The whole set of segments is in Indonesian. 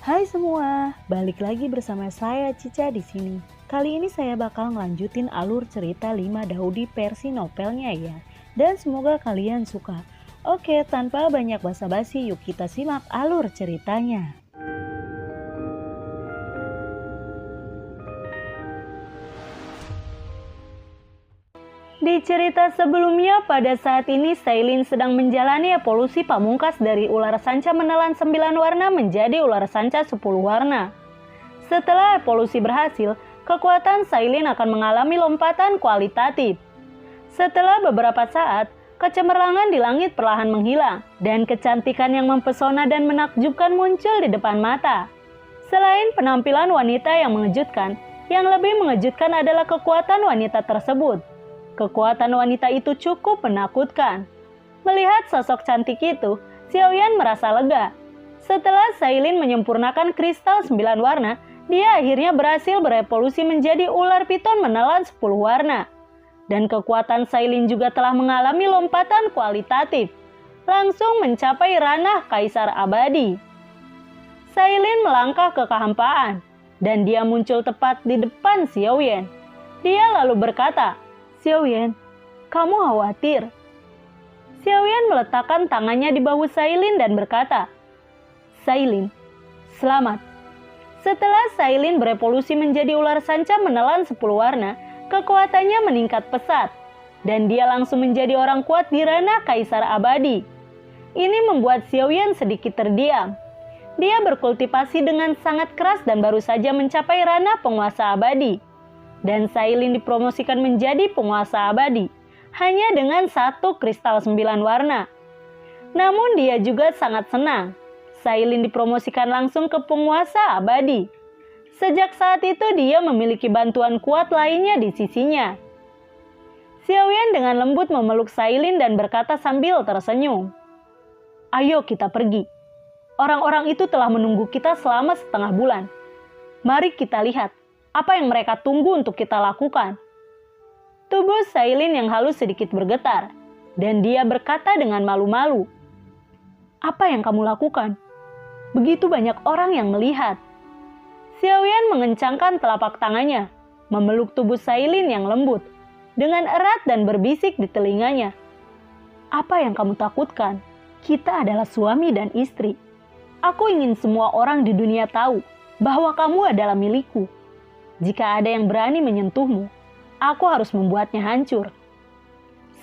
Hai semua, balik lagi bersama saya Cica di sini. Kali ini saya bakal ngelanjutin alur cerita 5 Daudi versi novelnya ya. Dan semoga kalian suka. Oke, tanpa banyak basa-basi, yuk kita simak alur ceritanya. Di cerita sebelumnya, pada saat ini Sailin sedang menjalani evolusi pamungkas dari ular sanca menelan 9 warna menjadi ular sanca 10 warna. Setelah evolusi berhasil, kekuatan Sailin akan mengalami lompatan kualitatif. Setelah beberapa saat, kecemerlangan di langit perlahan menghilang, dan kecantikan yang mempesona dan menakjubkan muncul di depan mata. Selain penampilan wanita yang mengejutkan, yang lebih mengejutkan adalah kekuatan wanita tersebut. Kekuatan wanita itu cukup menakutkan. Melihat sosok cantik itu, Xiaoyan merasa lega. Setelah Sailin menyempurnakan kristal 9 warna, dia akhirnya berhasil berevolusi menjadi ular piton menelan 10 warna. Dan kekuatan Sailin juga telah mengalami lompatan kualitatif, langsung mencapai ranah Kaisar Abadi. Sailin melangkah ke kehampaan, dan dia muncul tepat di depan Xiaoyan. Dia lalu berkata, "Xiaoyan, kamu khawatir?" Xiaoyan meletakkan tangannya di bahu Sailin dan berkata, "Sailin, selamat." Setelah Sailin berevolusi menjadi ular sanca menelan 10 warna, kekuatannya meningkat pesat, dan dia langsung menjadi orang kuat di ranah Kaisar Abadi. Ini membuat Xiaoyan sedikit terdiam. Dia berkultivasi dengan sangat keras dan baru saja mencapai ranah penguasa abadi. Dan Sailin dipromosikan menjadi penguasa abadi, hanya dengan 1 kristal 9 warna. Namun dia juga sangat senang. Sailin dipromosikan langsung ke penguasa abadi. Sejak saat itu dia memiliki bantuan kuat lainnya di sisinya. Xiaoyan dengan lembut memeluk Sailin dan berkata sambil tersenyum, "Ayo kita pergi. Orang-orang itu telah menunggu kita selama setengah bulan. Mari kita lihat apa yang mereka tunggu untuk kita lakukan." Tubuh Sailin yang halus sedikit bergetar, dan dia berkata dengan malu-malu, "Apa yang kamu lakukan? Begitu banyak orang yang melihat." Xiaoyan mengencangkan telapak tangannya, memeluk tubuh Sailin yang lembut, dengan erat dan berbisik di telinganya, "Apa yang kamu takutkan? Kita adalah suami dan istri. Aku ingin semua orang di dunia tahu bahwa kamu adalah milikku. Jika ada yang berani menyentuhmu, aku harus membuatnya hancur."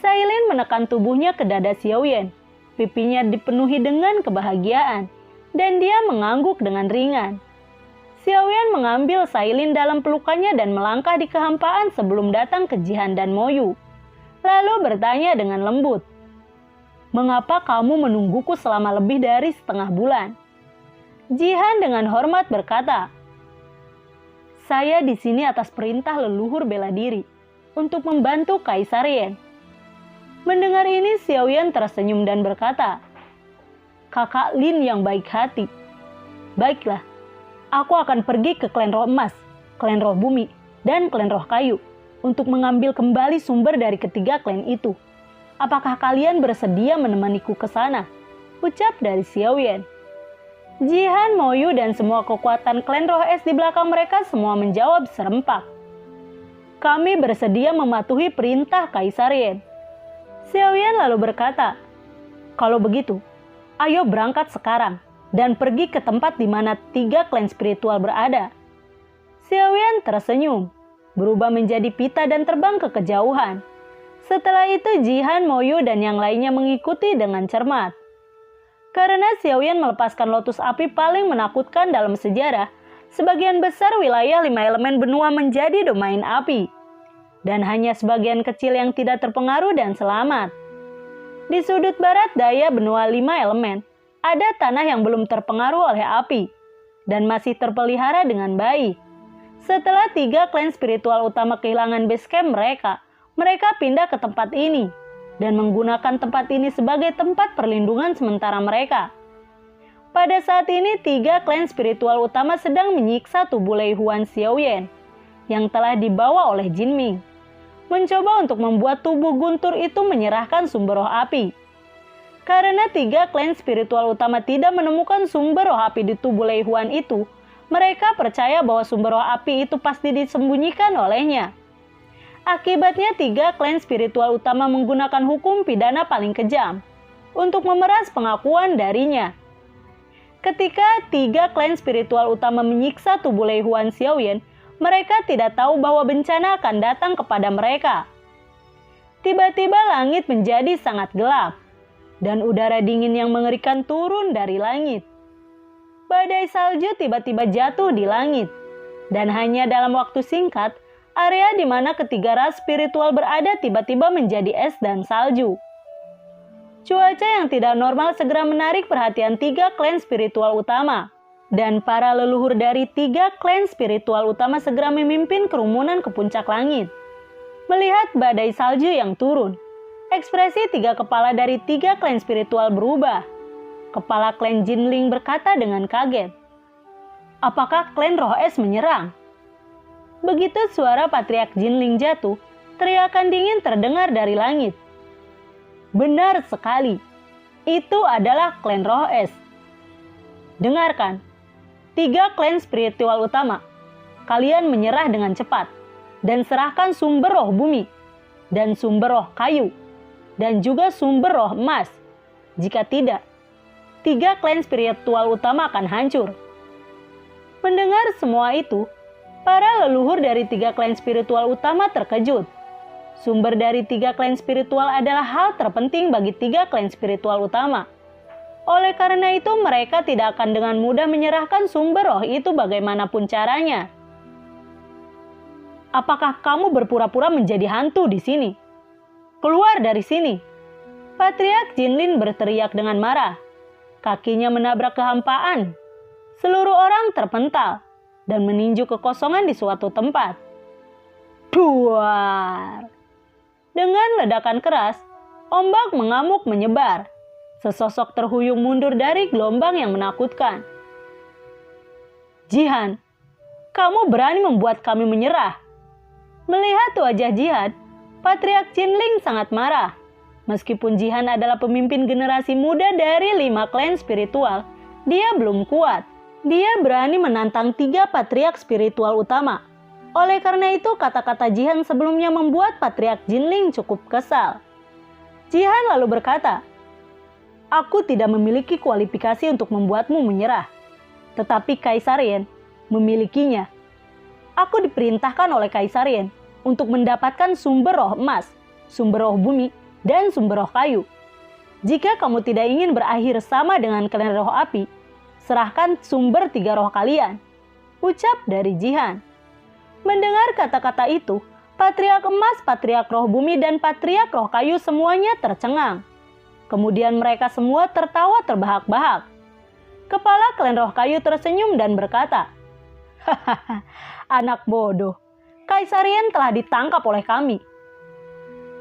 Sailin menekan tubuhnya ke dada Xiaoyan. Pipinya dipenuhi dengan kebahagiaan, dan dia mengangguk dengan ringan. Xiaoyan mengambil Sailin dalam pelukannya dan melangkah di kehampaan sebelum datang ke Jihan dan Moyu. Lalu bertanya dengan lembut, "Mengapa kamu menungguku selama lebih dari setengah bulan?" Jihan dengan hormat berkata, "Saya di sini atas perintah leluhur bela diri untuk membantu Kaisar Yan." Mendengar ini, Xiaoyan tersenyum dan berkata, "Kakak Lin yang baik hati. Baiklah, aku akan pergi ke klan roh emas, klan roh bumi, dan klan roh kayu untuk mengambil kembali sumber dari ketiga klan itu. Apakah kalian bersedia menemaniku ke sana?" Ucap dari Xiaoyan. Jihan, Moyu, dan semua kekuatan klan roh es di belakang mereka semua menjawab serempak, "Kami bersedia mematuhi perintah Kaisar Yan." Xiaoyan lalu berkata, "Kalau begitu, ayo berangkat sekarang dan pergi ke tempat di mana 3 klan spiritual berada." Xiaoyan tersenyum, berubah menjadi pita dan terbang ke kejauhan. Setelah itu Jihan, Moyu, dan yang lainnya mengikuti dengan cermat. Karena Xiaoyan melepaskan lotus api paling menakutkan dalam sejarah, sebagian besar wilayah 5 elemen benua menjadi domain api. Dan hanya sebagian kecil yang tidak terpengaruh dan selamat. Di sudut barat daya benua 5 elemen, ada tanah yang belum terpengaruh oleh api, dan masih terpelihara dengan baik. Setelah 3 klan spiritual utama kehilangan base camp mereka pindah ke tempat ini dan menggunakan tempat ini sebagai tempat perlindungan sementara mereka. Pada saat ini 3 klan spiritual utama sedang menyiksa tubuh Lei Huan Xiaoyan yang telah dibawa oleh Jin Ming, mencoba untuk membuat tubuh guntur itu menyerahkan sumber roh api. Karena 3 klan spiritual utama tidak menemukan sumber roh api di tubuh Lei Huan itu, mereka percaya bahwa sumber roh api itu pasti disembunyikan olehnya. Akibatnya 3 klan spiritual utama menggunakan hukum pidana paling kejam untuk memeras pengakuan darinya. Ketika 3 klan spiritual utama menyiksa tubuh Lei Huan Xiaoyan, mereka tidak tahu bahwa bencana akan datang kepada mereka. Tiba-tiba langit menjadi sangat gelap, dan udara dingin yang mengerikan turun dari langit. Badai salju tiba-tiba jatuh di langit, dan hanya dalam waktu singkat, area di mana ketiga ras spiritual berada tiba-tiba menjadi es dan salju. Cuaca yang tidak normal segera menarik perhatian 3 klan spiritual utama, dan para leluhur dari 3 klan spiritual utama segera memimpin kerumunan ke puncak langit. Melihat badai salju yang turun, ekspresi 3 kepala dari 3 klan spiritual berubah. Kepala klan Jinling berkata dengan kaget, "Apakah klan roh es menyerang?" Begitu suara Patriark Jinling jatuh, teriakan dingin terdengar dari langit. Benar sekali, itu adalah klan roh es. Dengarkan, 3 klan spiritual utama, kalian menyerah dengan cepat dan serahkan sumber roh bumi dan sumber roh kayu dan juga sumber roh emas. Jika tidak, 3 klan spiritual utama akan hancur. Mendengar semua itu, para leluhur dari 3 klan spiritual utama terkejut. Sumber dari 3 klan spiritual adalah hal terpenting bagi 3 klan spiritual utama. Oleh karena itu, mereka tidak akan dengan mudah menyerahkan sumber roh itu bagaimanapun caranya. Apakah kamu berpura-pura menjadi hantu di sini? Keluar dari sini! Patriark Jinlin berteriak dengan marah. Kakinya menabrak kehampaan. Seluruh orang terpental dan meninju kekosongan di suatu tempat. Duar! Dengan ledakan keras, ombak mengamuk menyebar. Sesosok terhuyung mundur dari gelombang yang menakutkan. Jihan, kamu berani membuat kami menyerah. Melihat wajah Jihan, Patriark Jinling sangat marah. Meskipun Jihan adalah pemimpin generasi muda dari 5 klan spiritual, dia belum kuat. Dia berani menantang 3 patriark spiritual utama. Oleh karena itu, kata-kata Jihan sebelumnya membuat Patriark Jinling cukup kesal. Jihan lalu berkata, "Aku tidak memiliki kualifikasi untuk membuatmu menyerah. Tetapi Kaisar Yen memilikinya. Aku diperintahkan oleh Kaisar Yen untuk mendapatkan sumber roh emas, sumber roh bumi, dan sumber roh kayu. Jika kamu tidak ingin berakhir sama dengan klan roh api, serahkan sumber 3 roh kalian," ucap dari Jihan. Mendengar kata-kata itu, Patriark Emas, Patriark Roh Bumi, dan Patriark Roh Kayu semuanya tercengang. Kemudian mereka semua tertawa terbahak-bahak. Kepala klan Roh Kayu tersenyum dan berkata, "Hahaha, anak bodoh. Kaisar Yen telah ditangkap oleh kami.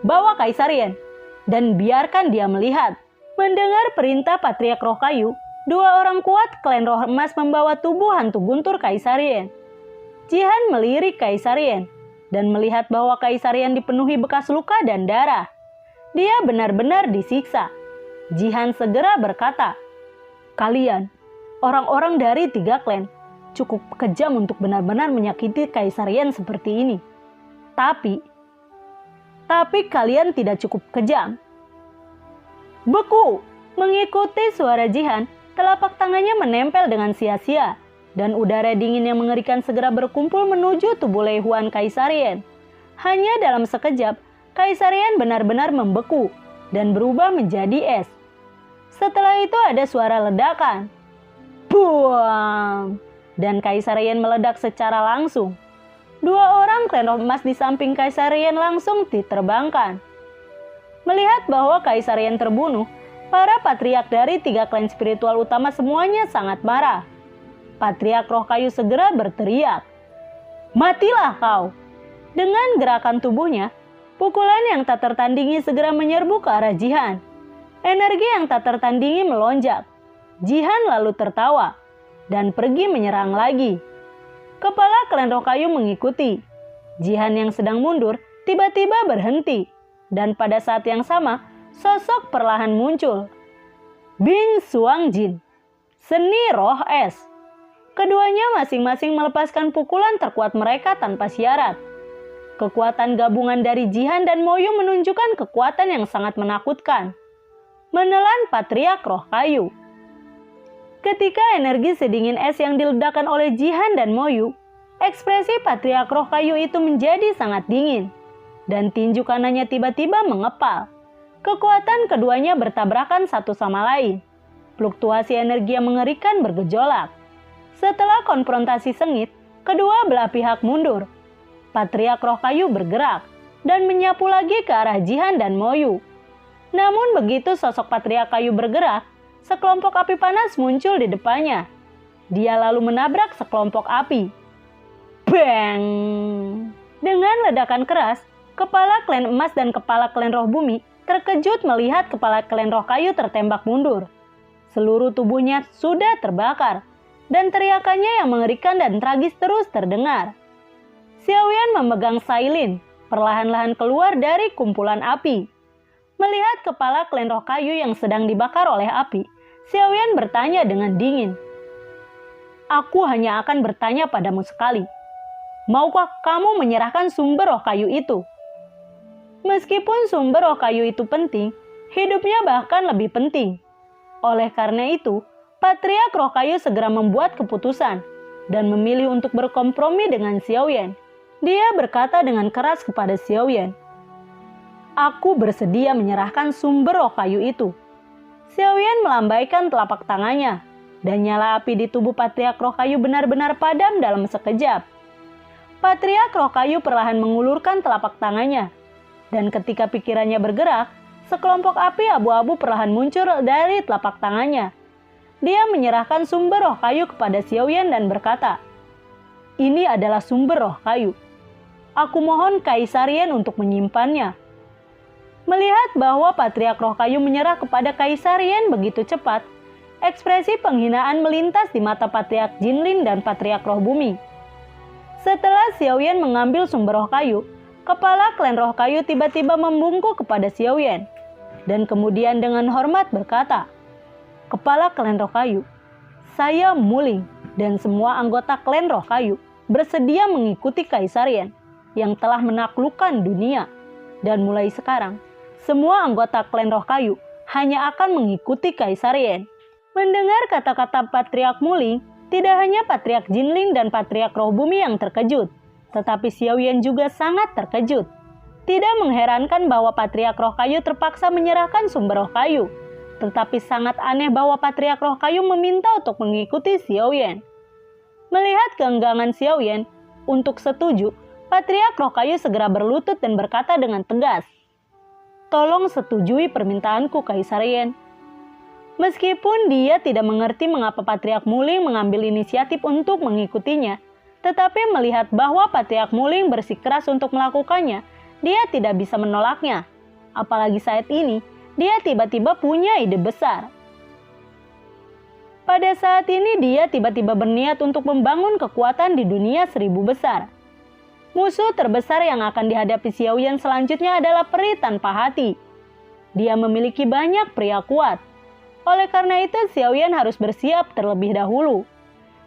Bawa Kaisar Yen dan biarkan dia melihat." Mendengar perintah Patriark Roh Kayu, 2 orang kuat klan Roh Emas membawa tubuh hantu guntur Kaisar Yen. Jihan melirik Kaisar Yen dan melihat bahwa Kaisar Yen dipenuhi bekas luka dan darah. Dia benar-benar disiksa. Jihan segera berkata, "Kalian, orang-orang dari 3 klan, cukup kejam untuk benar-benar menyakiti Kaisar Yen seperti ini. Tapi kalian tidak cukup kejam." Beku! Mengikuti suara Jihan, telapak tangannya menempel dengan sia-sia, dan udara dingin yang mengerikan segera berkumpul menuju tubuh Lei Huan Kaisar Yen. Hanya dalam sekejap, Kaisar Yen benar-benar membeku dan berubah menjadi es. Setelah itu ada suara ledakan. Buang! Dan Kaisar Yen meledak secara langsung. 2 orang klan roh emas di samping Kaisar Yen langsung diterbangkan. Melihat bahwa Kaisar Yen terbunuh, para patriark dari 3 klan spiritual utama semuanya sangat marah. Patriark Roh Kayu segera berteriak, "Matilah kau!" Dengan gerakan tubuhnya, pukulan yang tak tertandingi segera menyerbu ke arah Jihan. Energi yang tak tertandingi melonjak. Jihan lalu tertawa dan pergi menyerang lagi. Kepala klan Roh Kayu mengikuti. Jihan yang sedang mundur tiba-tiba berhenti, dan pada saat yang sama, sosok perlahan muncul. Bing Suang Jin, seni roh es. Keduanya masing-masing melepaskan pukulan terkuat mereka tanpa syarat. Kekuatan gabungan dari Jihan dan Moyu menunjukkan kekuatan yang sangat menakutkan. Menelan Patriark Roh Kayu. Ketika energi sedingin es yang diledakkan oleh Jihan dan Moyu, ekspresi Patriark Roh Kayu itu menjadi sangat dingin. Dan tinju kanannya tiba-tiba mengepal. Kekuatan keduanya bertabrakan satu sama lain. Fluktuasi energi yang mengerikan bergejolak. Setelah konfrontasi sengit, kedua belah pihak mundur. Patriark Roh Kayu bergerak dan menyapu lagi ke arah Jihan dan Moyu. Namun begitu sosok Patriark Kayu bergerak, sekelompok api panas muncul di depannya. Dia lalu menabrak sekelompok api. Bang! Dengan ledakan keras, kepala klan emas dan kepala klan roh bumi terkejut melihat kepala klan roh kayu tertembak mundur. Seluruh tubuhnya sudah terbakar, dan teriakannya yang mengerikan dan tragis terus terdengar. Xiaoyan memegang Sailin, perlahan-lahan keluar dari kumpulan api. Melihat kepala klan roh kayu yang sedang dibakar oleh api, Xiaoyan bertanya dengan dingin. Aku hanya akan bertanya padamu sekali. Maukah kamu menyerahkan sumber roh kayu itu? Meskipun sumber roh kayu itu penting, hidupnya bahkan lebih penting. Oleh karena itu, Patriark Roh Kayu segera membuat keputusan dan memilih untuk berkompromi dengan Xiaoyan. Dia berkata dengan keras kepada Xiaoyan, "Aku bersedia menyerahkan sumber roh kayu itu." Xiaoyan melambaikan telapak tangannya, dan nyala api di tubuh Patriark Roh Kayu benar-benar padam dalam sekejap. Patriark Roh Kayu perlahan mengulurkan telapak tangannya, dan ketika pikirannya bergerak, sekelompok api abu-abu perlahan muncul dari telapak tangannya. Dia menyerahkan sumber roh kayu kepada Xiaoyan dan berkata, "Ini adalah sumber roh kayu. Aku mohon Kaisar Yan untuk menyimpannya." Melihat bahwa Patriark Roh Kayu menyerah kepada Kaisar Yan begitu cepat, ekspresi penghinaan melintas di mata Patriark Jinlin dan Patriark Roh Bumi. Setelah Xiaoyan mengambil sumber roh kayu, kepala klan roh kayu tiba-tiba membungkuk kepada Xiaoyan, dan kemudian dengan hormat berkata, "Kepala klan roh kayu, saya Muling dan semua anggota klan roh kayu bersedia mengikuti Kaisar Yan yang telah menaklukkan dunia. Dan mulai sekarang, semua anggota klan roh kayu hanya akan mengikuti Kaisar Yan." Mendengar kata-kata Patriark Muling, tidak hanya Patriark Jinling dan Patriark Roh Bumi yang terkejut, tetapi Xiaoyan juga sangat terkejut. Tidak mengherankan bahwa Patriark Roh Kayu terpaksa menyerahkan sumber roh kayu, tetapi sangat aneh bahwa Patriark Roh Kayu meminta untuk mengikuti Xiaoyan. Melihat keenggangan Xiaoyan untuk setuju, Patriark Roh Kayu segera berlutut dan berkata dengan tegas, "Tolong setujui permintaanku, Kaisar Yan." Meskipun dia tidak mengerti mengapa Patriark Muling mengambil inisiatif untuk mengikutinya, tetapi melihat bahwa Patriark Muling bersikeras untuk melakukannya, dia tidak bisa menolaknya. Apalagi saat ini, dia tiba-tiba punya ide besar. Pada saat ini dia tiba-tiba berniat untuk membangun kekuatan di dunia 1000 besar. Musuh terbesar yang akan dihadapi Xiaoyan selanjutnya adalah peri tanpa hati. Dia memiliki banyak pria kuat. Oleh karena itu Xiaoyan harus bersiap terlebih dahulu.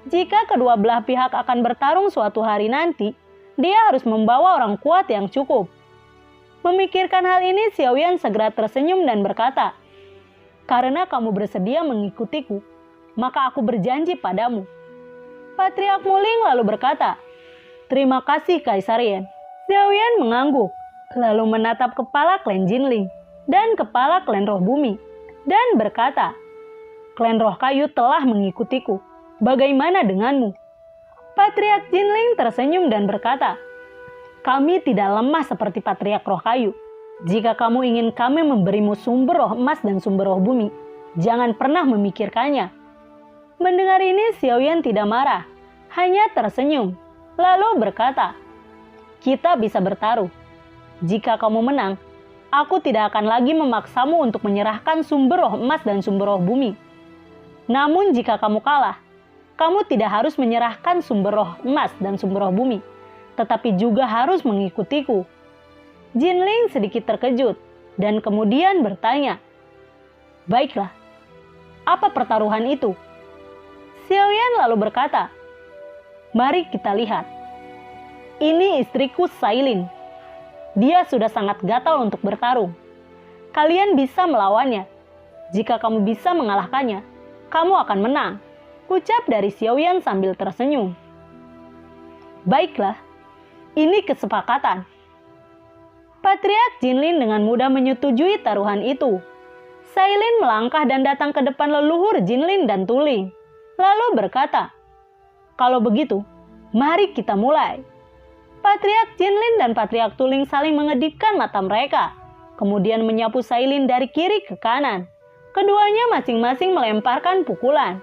Jika kedua belah pihak akan bertarung suatu hari nanti, dia harus membawa orang kuat yang cukup. Memikirkan hal ini, Xiaoyan segera tersenyum dan berkata, "Karena kamu bersedia mengikutiku, maka aku berjanji padamu." Patriark Muling lalu berkata, "Terima kasih Kaisar Yan." Xiaoyan mengangguk, lalu menatap kepala klan Jinling dan kepala klan Roh Bumi, dan berkata, "Klan Roh Kayu telah mengikutiku. Bagaimana denganmu?" Patriark Jinling tersenyum dan berkata, "Kami tidak lemah seperti Patriark Roh Kayu. Jika kamu ingin kami memberimu sumber roh emas dan sumber roh bumi, jangan pernah memikirkannya." Mendengar ini Xiaoyan tidak marah, hanya tersenyum, lalu berkata, "Kita bisa bertaruh. Jika kamu menang, aku tidak akan lagi memaksamu untuk menyerahkan sumber roh emas dan sumber roh bumi. Namun jika kamu kalah, kamu tidak harus menyerahkan sumber roh emas dan sumber roh bumi, tetapi juga harus mengikutiku." Jinling sedikit terkejut dan kemudian bertanya, "Baiklah, Apa pertaruhan itu? Xiaoyan lalu berkata, "Mari kita lihat. Ini istriku Sailin. Dia sudah sangat gatal untuk bertarung. Kalian bisa melawannya. Jika kamu bisa mengalahkannya, kamu akan menang," ucap dari Xiaoyan sambil tersenyum. "Baiklah, ini kesepakatan." Patriark Jinlin dengan mudah menyetujui taruhan itu. Sailin melangkah dan datang ke depan leluhur Jinlin dan Tuling, lalu berkata, "Kalau begitu, mari kita mulai." Patriark Jinlin dan Patriark Tuling saling mengedipkan mata mereka, kemudian menyapu Sailin dari kiri ke kanan. Keduanya masing-masing melemparkan pukulan.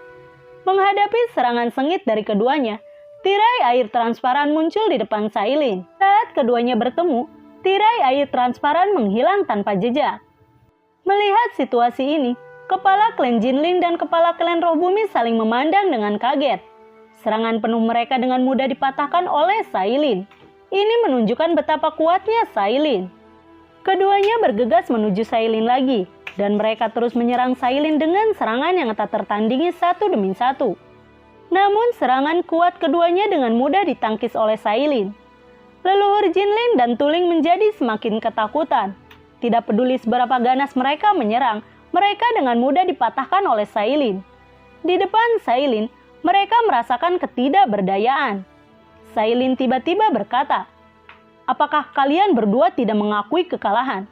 Menghadapi serangan sengit dari keduanya, tirai air transparan muncul di depan Sailin. Saat keduanya bertemu, tirai air transparan menghilang tanpa jejak. Melihat situasi ini, kepala klan Jinlin dan kepala klan Roh Bumi saling memandang dengan kaget. Serangan penuh mereka dengan mudah dipatahkan oleh Sailin. Ini menunjukkan betapa kuatnya Sailin. Keduanya bergegas menuju Sailin lagi, dan mereka terus menyerang Sailin dengan serangan yang tak tertandingi satu demi satu. Namun serangan kuat keduanya dengan mudah ditangkis oleh Sailin. Leluhur Jinlin dan Tuling menjadi semakin ketakutan. Tidak peduli seberapa ganas mereka menyerang, mereka dengan mudah dipatahkan oleh Sailin. Di depan Sailin, mereka merasakan ketidakberdayaan. Sailin tiba-tiba berkata, "Apakah kalian berdua tidak mengakui kekalahan?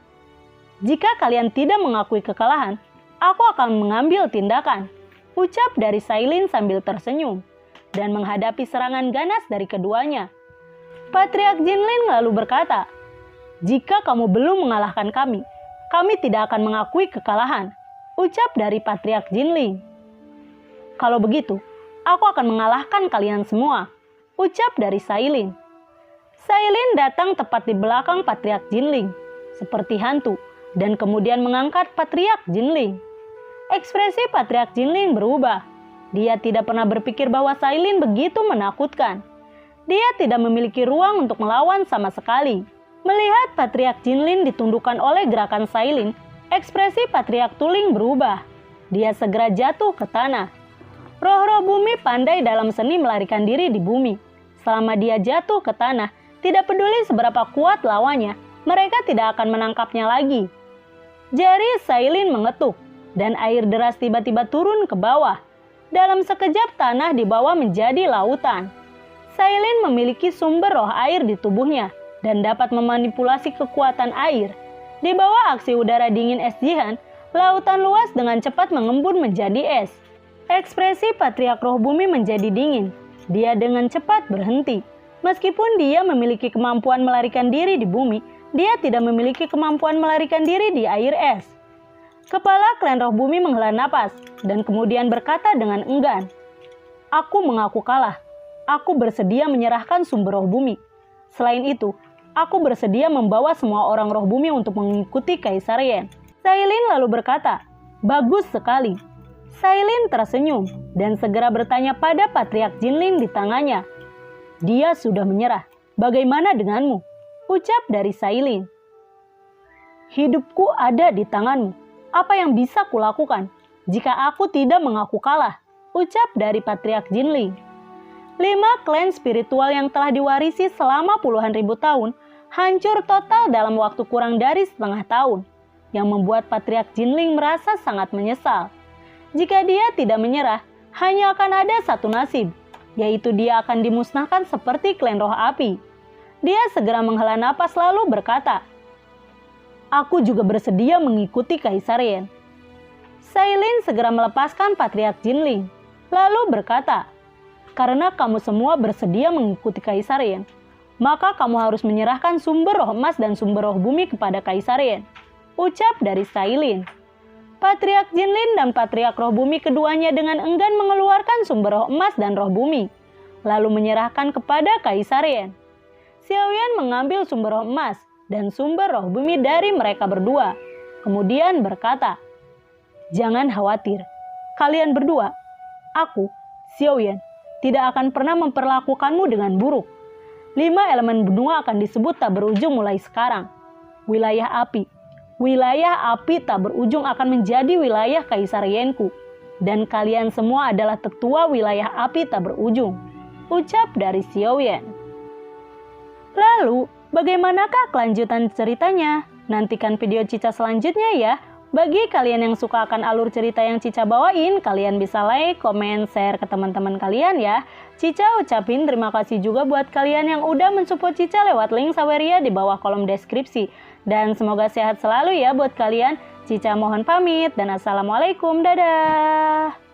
Jika kalian tidak mengakui kekalahan, aku akan mengambil tindakan," ucap dari Sailin sambil tersenyum dan menghadapi serangan ganas dari keduanya. Patriark Jinlin lalu berkata, "Jika kamu belum mengalahkan kami tidak akan mengakui kekalahan," ucap dari Patriark Jinlin. "Kalau begitu, aku akan mengalahkan kalian semua," ucap dari Sailin. Sailin datang tepat di belakang Patriark Jinlin, seperti hantu, dan kemudian mengangkat Patriark Jinlin. Ekspresi Patriark Jinlin berubah. Dia tidak pernah berpikir bahwa Sailin begitu menakutkan. Dia tidak memiliki ruang untuk melawan sama sekali. Melihat Patriark Jinlin ditundukkan oleh gerakan Sailin, ekspresi Patriark Tuling berubah. Dia segera jatuh ke tanah. Roh-roh bumi pandai dalam seni melarikan diri di bumi. Selama dia jatuh ke tanah, tidak peduli seberapa kuat lawannya, mereka tidak akan menangkapnya lagi. Jari Sailin mengetuk, dan air deras tiba-tiba turun ke bawah. Dalam sekejap tanah di bawah menjadi lautan. Sailin memiliki sumber roh air di tubuhnya dan dapat memanipulasi kekuatan air. Di bawah aksi udara dingin es Jihan, lautan luas dengan cepat mengembun menjadi es. Ekspresi Patriark Roh Bumi menjadi dingin. Dia dengan cepat berhenti. Meskipun dia memiliki kemampuan melarikan diri di bumi, dia tidak memiliki kemampuan melarikan diri di air es. Kepala klan Roh Bumi menghela napas dan kemudian berkata dengan enggan, "Aku mengaku kalah. Aku bersedia menyerahkan sumber roh bumi. Selain itu, aku bersedia membawa semua orang roh bumi untuk mengikuti Kaisar Yen." Sailin lalu berkata, "Bagus sekali." Sailin tersenyum dan segera bertanya pada Patriark Jinlin di tangannya. "Dia sudah menyerah. Bagaimana denganmu?" ucap dari Sailin. "Hidupku ada di tanganmu. Apa yang bisa kulakukan jika aku tidak mengaku kalah?" ucap dari Patriark Jinlin. 5 klan spiritual yang telah diwarisi selama puluhan ribu tahun hancur total dalam waktu kurang dari setengah tahun, yang membuat Patriark Jinlin merasa sangat menyesal. Jika dia tidak menyerah, hanya akan ada satu nasib, yaitu dia akan dimusnahkan seperti klan roh api. Dia segera menghela napas lalu berkata, "Aku juga bersedia mengikuti Kaisar Yen." Sailin segera melepaskan Patriark Jinlin, lalu berkata, "Karena kamu semua bersedia mengikuti Kaisar Yen, maka kamu harus menyerahkan sumber roh emas dan sumber roh bumi kepada Kaisar Yen," ucap dari Sailin. Patriark Jinlin dan Patriark Roh Bumi keduanya dengan enggan mengeluarkan sumber roh emas dan roh bumi, lalu menyerahkan kepada Kaisar Yen. Xiaoyan mengambil sumber roh emas dan sumber roh bumi dari mereka berdua, kemudian berkata, "Jangan khawatir, kalian berdua, aku, Xiaoyan, tidak akan pernah memperlakukanmu dengan buruk. 5 elemen benua akan disebut tak berujung mulai sekarang. Wilayah api tak berujung akan menjadi wilayah Kaisar Yenku. dan kalian semua adalah tetua wilayah api tak berujung. Ucap dari Xiaoyan. Lalu, bagaimanakah kelanjutan ceritanya? Nantikan video Cica selanjutnya ya. Bagi kalian yang suka akan alur cerita yang Cica bawain, kalian bisa like, komen, share ke teman-teman kalian ya. Cica ucapin terima kasih juga buat kalian yang udah mensupport Cica lewat link Saweria di bawah kolom deskripsi. Dan semoga sehat selalu ya buat kalian. Cica mohon pamit dan assalamualaikum, dadah.